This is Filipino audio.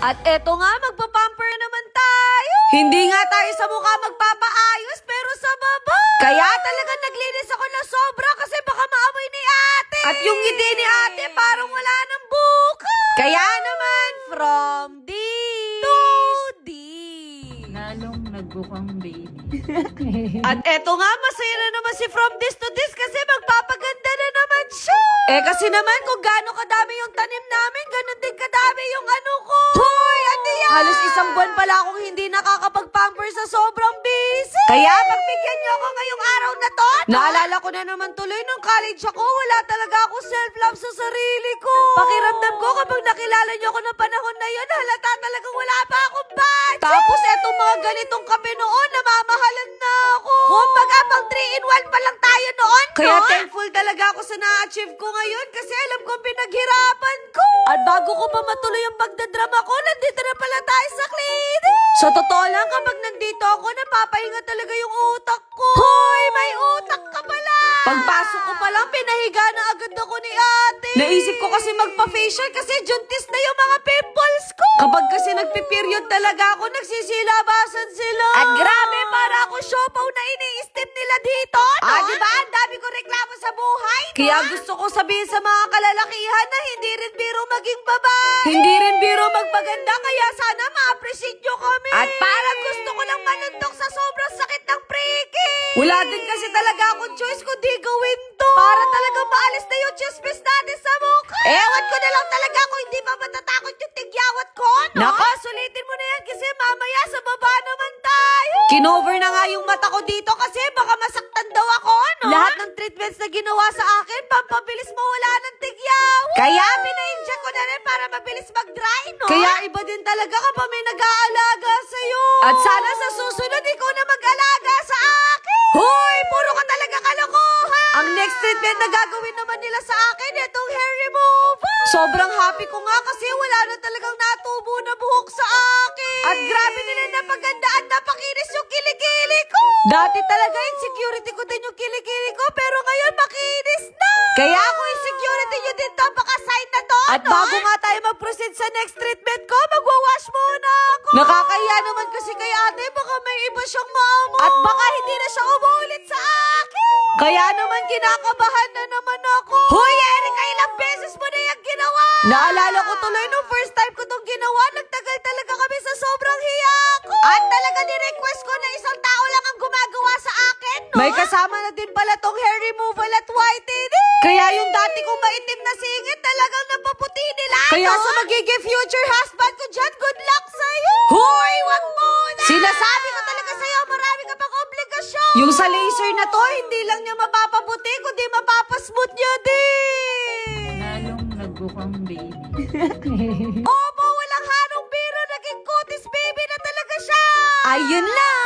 At eto nga, magpapamper na naman tayo. Hindi nga tayo sa mukha magpapaayos, pero sa baba. Kaya talaga naglinis ako na sobra kasi baka maamoy ni ate. At yung ngiti ni ate parang wala ng buka. Kaya naman, from D to D. Lalong nagbukang baby. At eto nga, masaya na naman si From This to This kasi magpapaganda na naman siya. Eh kasi naman kung gaano kadami yung tanim namin, ganun din kadami yung ano ko. Hoy, ano yan? Halos isang buwan pala akong hindi nakakapag-pamper sa sobrang busy. Kaya pagbigyan niyo ako ngayong araw na to. Naalala ko na naman tuloy nung college ako, wala talaga ako self-love sa sarili ko. Pakiramdam ko kapag nakilala niyo ako ng panahon na yun, halata talagang wala pa akong budget. Tapos etong mga ganitong kape noon, namamahalan na ako. Kumbaga pang 3-in-1 pa lang tayo noon. Kaya thankful talaga ako sa na-achieve ko ngayon kasi alam ko pinaghirapan ko. At bago ko pa matuloy yung pagdadrama ko, nandito na pala tayo sa clinic. So totoo lang kapag nandito ako, napapahinga talaga yung utak ko. Hoy, may utak ka pala. Pagpasok ko pa lang, pinahiga na agad ako ni ate. Naisip ko kasi magpa-facial kasi juntis na yung mga pimples ko. Kapag kasi nagpiperiod talaga ako, nagsisilabasan sila. At grabe, para ako siopaw na ini-steam nila dito, no? Diba? Ang dami ko reklamo sa buhay, no? Kaya gusto ko sabihin sa mga kalalakihan na hindi rin biro maging babae. Hindi rin biro magpaganda, kaya sana ma-appreciate nyo kami. At parang gusto ko lang manundok sa sobrang sakit ng priki. Wala din kasi talaga akong choice kundi gawin to. Para talaga maalis na yung chismis natin sa mukha. Ewan ko na lang talaga kung hindi pa matatakot yung tigyawat ko, no? Nako, sulitin mo na yan kasi mamaya sa baba naman tayo. Kinover na nga yung mata ko dito kasi baka masaktan daw ako, no? Lahat ng treatments na ginawa sa akin, pampabilis mawala ng tigyawat. Kaya pina-inject ko na rin para mabilis mag-dry, no? Kaya iba din talaga kapag may nag-aalaga sa'yo. At sana sa susunod, ikaw na mag-alaga sa akin. Hoy, puro ka talaga kalokohan. Ang next treatment na gagawin naman nila sa akin, itong hair removal. Sobrang happy ko nga kasi wala na talagang natubo na buhok sa akin. At grabe nila napaganda at napakinis yung kilikili ko. Dati talaga insecurity ko din yung kilikili ko, pero ngayon makinis na. Kaya ako insecurity nyo din to, baka sign na to. At bago nga tayo mag-proceed sa next treatment ko, magwawash muna ako. Nakakahiya naman kasi kay ate, baka may iba siyang maamo. At baka hindi na siya umuulit sa akin. Kaya naman kinakabahan na naman ako. Hoy, Erika, ilang beses mo na yung ginawa. Naalala ko tuloy nung first time ko tong ginawa, nagtagal talaga kami sa sobrang hiya ko. At talaga ni-request ko na isang tao lang ang gumagawa sa akin, no? May kasama na din pala tong hair removal at whitening. Kaya yung dati kong maitim na singit, talagang napaputi nila. Kaya sa magiging future husband ko dyan, good luck sa'yo. Hoy, wag muna. Sinasabi ko talaga sa'yo, marami ka pang obligasyon. Yung sa laser na to, hindi lang niya mapapaputi, kundi mapapasmooth niya din. Lalong nagbukang baby. Opo, walang harong biro, naging kutis baby na talaga siya. Ayun lang.